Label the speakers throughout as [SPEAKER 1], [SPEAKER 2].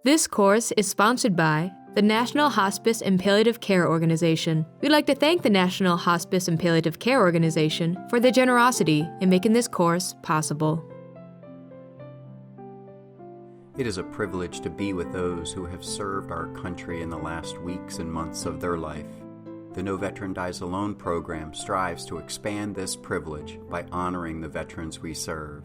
[SPEAKER 1] This course is sponsored by the National Hospice and Palliative Care Organization. We'd like to thank the National Hospice and Palliative Care Organization for their generosity in making this course possible.
[SPEAKER 2] It is a privilege to be with those who have served our country in the last weeks and months of their life. The No Veteran Dies Alone program strives to expand this privilege by honoring the veterans we serve.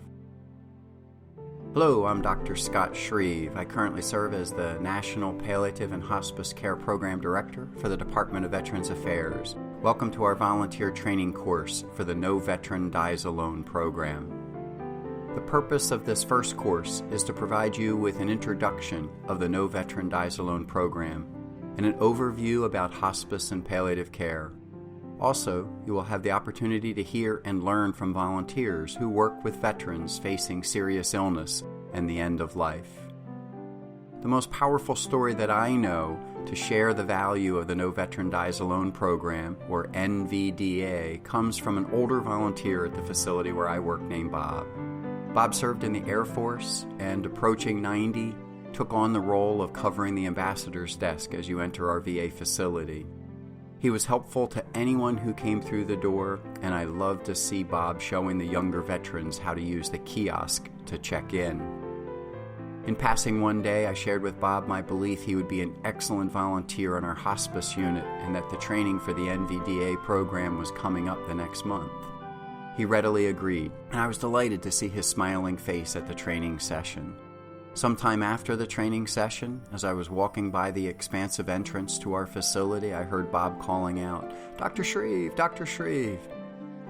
[SPEAKER 2] Hello, I'm Dr. Scott Shreve. I currently serve as the National Palliative and Hospice Care Program Director for the Department of Veterans Affairs. Welcome to our volunteer training course for the No Veteran Dies Alone program. The purpose of this first course is to provide you with an introduction of the No Veteran Dies Alone program and an overview about hospice and palliative care. Also, you will have the opportunity to hear and learn from volunteers who work with veterans facing serious illness and the end of life. The most powerful story that I know to share the value of the No Veteran Dies Alone program, or NVDA, comes from an older volunteer at the facility where I work named Bob. Bob served in the Air Force and, approaching 90, took on the role of covering the ambassador's desk as you enter our VA facility. He was helpful to anyone who came through the door, and I loved to see Bob showing the younger veterans how to use the kiosk to check in. In passing one day, I shared with Bob my belief he would be an excellent volunteer on our hospice unit and that the training for the NVDA program was coming up the next month. He readily agreed, and I was delighted to see his smiling face at the training session. Sometime after the training session, as I was walking by the expansive entrance to our facility, I heard Bob calling out, "Dr. Shreve, Dr. Shreve."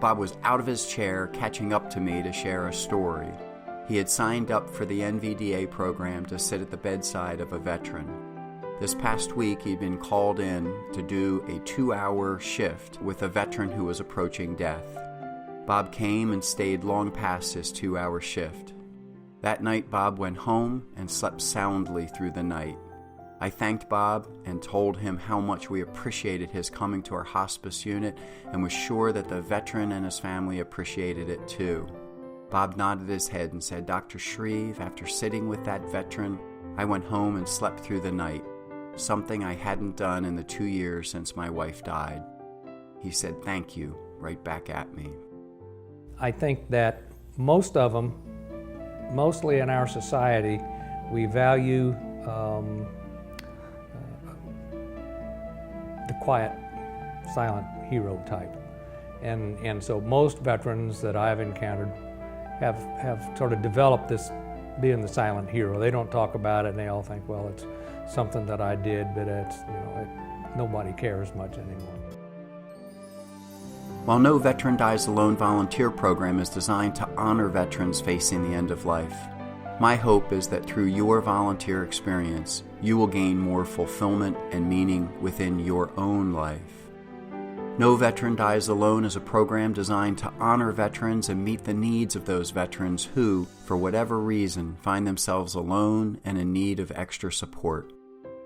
[SPEAKER 2] Bob was out of his chair, catching up to me to share a story. He had signed up for the NVDA program to sit at the bedside of a veteran. This past week, he'd been called in to do a 2-hour shift with a veteran who was approaching death. Bob came and stayed long past his 2-hour shift. That night, Bob went home and slept soundly through the night. I thanked Bob and told him how much we appreciated his coming to our hospice unit and was sure that the veteran and his family appreciated it too. Bob nodded his head and said, "Dr. Shreve, after sitting with that veteran, I went home and slept through the night, something I hadn't done in the 2 years since my wife died." He said, "Thank you," right back at me.
[SPEAKER 3] I think that most of them, mostly in our society, we value the quiet, silent hero type. And so most veterans that I've encountered have sort of developed this being the silent hero. They don't talk about it and they all think, well, it's something that I did, but nobody cares much anymore.
[SPEAKER 2] While No Veteran Dies Alone volunteer program is designed to honor veterans facing the end of life, my hope is that through your volunteer experience, you will gain more fulfillment and meaning within your own life. No Veteran Dies Alone is a program designed to honor veterans and meet the needs of those veterans who, for whatever reason, find themselves alone and in need of extra support.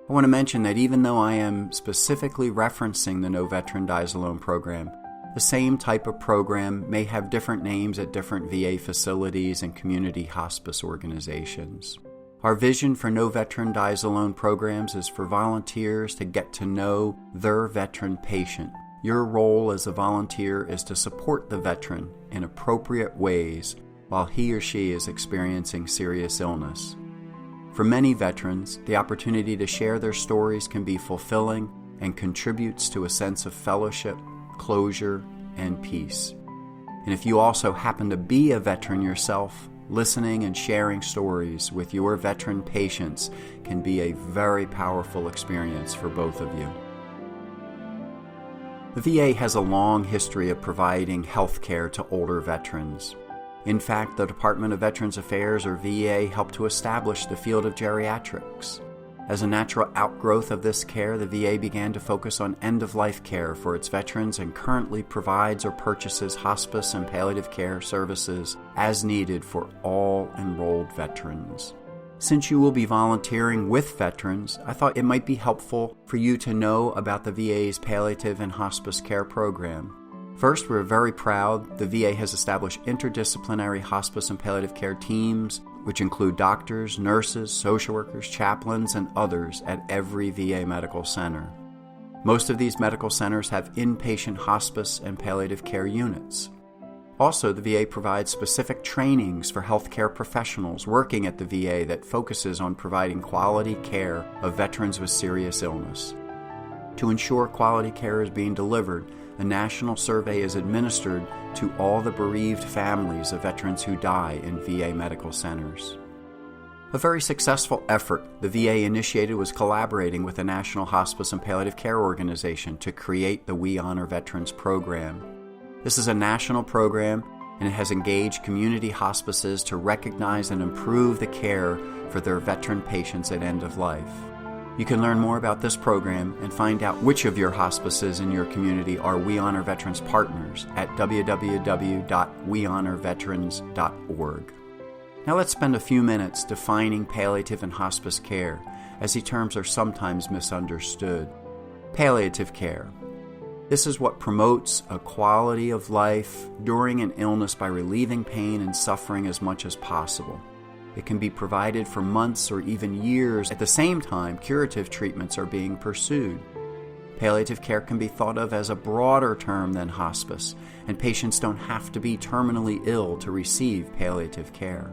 [SPEAKER 2] I want to mention that even though I am specifically referencing the No Veteran Dies Alone program, the same type of program may have different names at different VA facilities and community hospice organizations. Our vision for No Veteran Dies Alone programs is for volunteers to get to know their veteran patient. Your role as a volunteer is to support the veteran in appropriate ways while he or she is experiencing serious illness. For many veterans, the opportunity to share their stories can be fulfilling and contributes to a sense of fellowship, closure, and peace. And if you also happen to be a veteran yourself, listening and sharing stories with your veteran patients can be a very powerful experience for both of you. The VA has a long history of providing health care to older veterans. In fact, the Department of Veterans Affairs, or VA, helped to establish the field of geriatrics. As a natural outgrowth of this care, the VA began to focus on end-of-life care for its veterans and currently provides or purchases hospice and palliative care services as needed for all enrolled veterans. Since you will be volunteering with veterans, I thought it might be helpful for you to know about the VA's palliative and hospice care program. First, we're very proud the VA has established interdisciplinary hospice and palliative care teams which include doctors, nurses, social workers, chaplains, and others at every VA medical center. Most of these medical centers have inpatient hospice and palliative care units. Also, the VA provides specific trainings for healthcare professionals working at the VA that focuses on providing quality care of veterans with serious illness. To ensure quality care is being delivered, a national survey is administered to all the bereaved families of veterans who die in VA medical centers. A very successful effort the VA initiated was collaborating with the National Hospice and Palliative Care Organization to create the We Honor Veterans program. This is a national program, and it has engaged community hospices to recognize and improve the care for their veteran patients at end of life. You can learn more about this program and find out which of your hospices in your community are We Honor Veterans partners at www.wehonorveterans.org. Now let's spend a few minutes defining palliative and hospice care, as these terms are sometimes misunderstood. Palliative care. This is what promotes a quality of life during an illness by relieving pain and suffering as much as possible. It can be provided for months or even years. At the same time, curative treatments are being pursued. Palliative care can be thought of as a broader term than hospice, and patients don't have to be terminally ill to receive palliative care.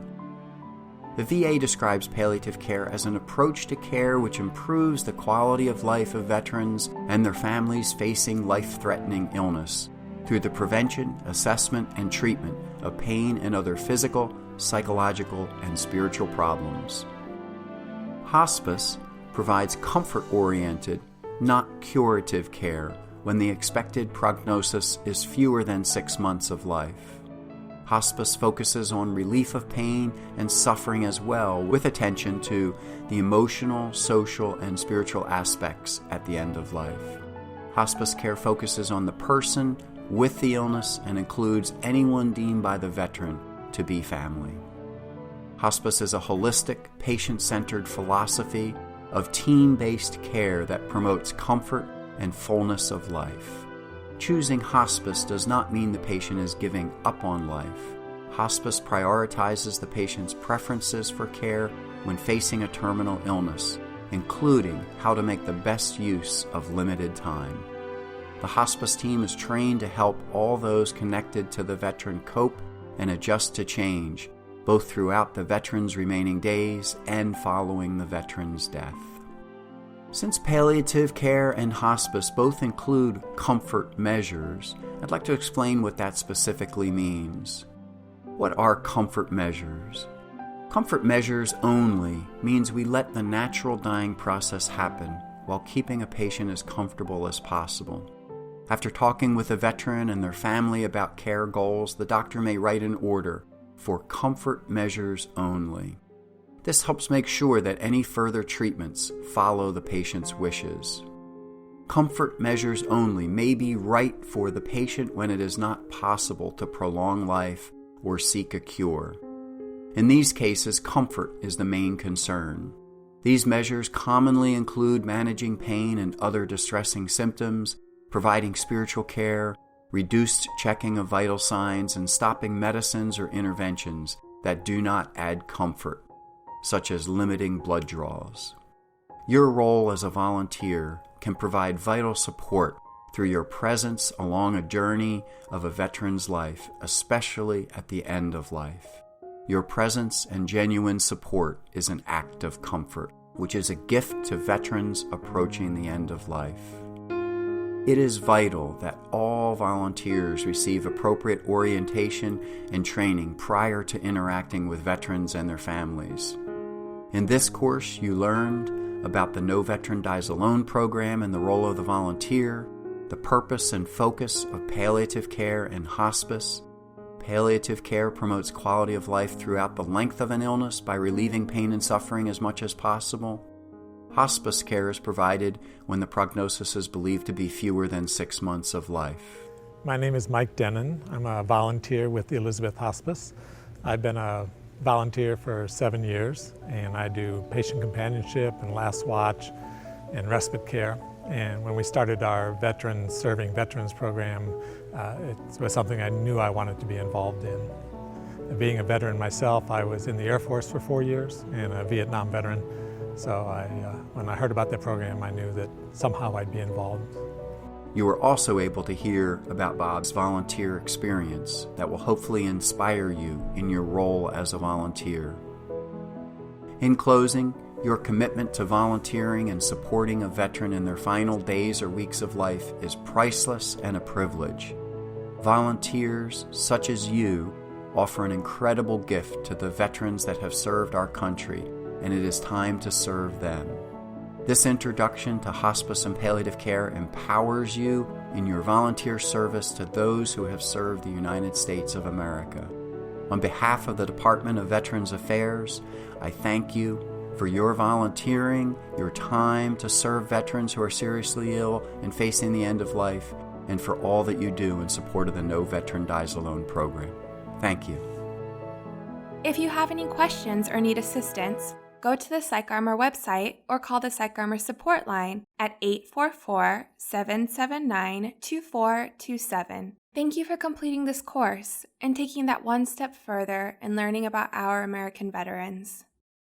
[SPEAKER 2] The VA describes palliative care as an approach to care which improves the quality of life of veterans and their families facing life-threatening illness through the prevention, assessment, and treatment of pain and other physical, psychological, and spiritual problems. Hospice provides comfort-oriented, not curative care when the expected prognosis is fewer than 6 months of life. Hospice focuses on relief of pain and suffering as well, with attention to the emotional, social, and spiritual aspects at the end of life. Hospice care focuses on the person with the illness and includes anyone deemed by the veteran to be family. Hospice is a holistic, patient-centered philosophy of team-based care that promotes comfort and fullness of life. Choosing hospice does not mean the patient is giving up on life. Hospice prioritizes the patient's preferences for care when facing a terminal illness, including how to make the best use of limited time. The hospice team is trained to help all those connected to the veteran cope and adjust to change, both throughout the veteran's remaining days and following the veteran's death. Since palliative care and hospice both include comfort measures, I'd like to explain what that specifically means. What are comfort measures? Comfort measures only means we let the natural dying process happen while keeping a patient as comfortable as possible. After talking with a veteran and their family about care goals, the doctor may write an order for comfort measures only. This helps make sure that any further treatments follow the patient's wishes. Comfort measures only may be right for the patient when it is not possible to prolong life or seek a cure. In these cases, comfort is the main concern. These measures commonly include managing pain and other distressing symptoms, providing spiritual care, reduced checking of vital signs, and stopping medicines or interventions that do not add comfort, such as limiting blood draws. Your role as a volunteer can provide vital support through your presence along a journey of a veteran's life, especially at the end of life. Your presence and genuine support is an act of comfort, which is a gift to veterans approaching the end of life. It is vital that all volunteers receive appropriate orientation and training prior to interacting with veterans and their families. In this course, you learned about the No Veteran Dies Alone program and the role of the volunteer, the purpose and focus of palliative care and hospice. Palliative care promotes quality of life throughout the length of an illness by relieving pain and suffering as much as possible. Hospice care is provided when the prognosis is believed to be fewer than 6 months of life.
[SPEAKER 4] My name is Mike Denon. I'm a volunteer with the Elizabeth Hospice. I've been a volunteer for 7 years, and I do patient companionship and last watch and respite care. And when we started our Serving Veterans program, it was something I knew I wanted to be involved in. Being a veteran myself, I was in the Air Force for 4 years and a Vietnam veteran. So when I heard about the program, I knew that somehow I'd be involved.
[SPEAKER 2] You were also able to hear about Bob's volunteer experience that will hopefully inspire you in your role as a volunteer. In closing, your commitment to volunteering and supporting a veteran in their final days or weeks of life is priceless and a privilege. Volunteers such as you offer an incredible gift to the veterans that have served our country, and it is time to serve them. This introduction to hospice and palliative care empowers you in your volunteer service to those who have served the United States of America. On behalf of the Department of Veterans Affairs, I thank you for your volunteering, your time to serve veterans who are seriously ill and facing the end of life, and for all that you do in support of the No Veteran Dies Alone program. Thank you.
[SPEAKER 5] If you have any questions or need assistance, go to the PsychArmor website or call the PsychArmor support line at 844-779-2427. Thank you for completing this course and taking that one step further in learning about our American veterans.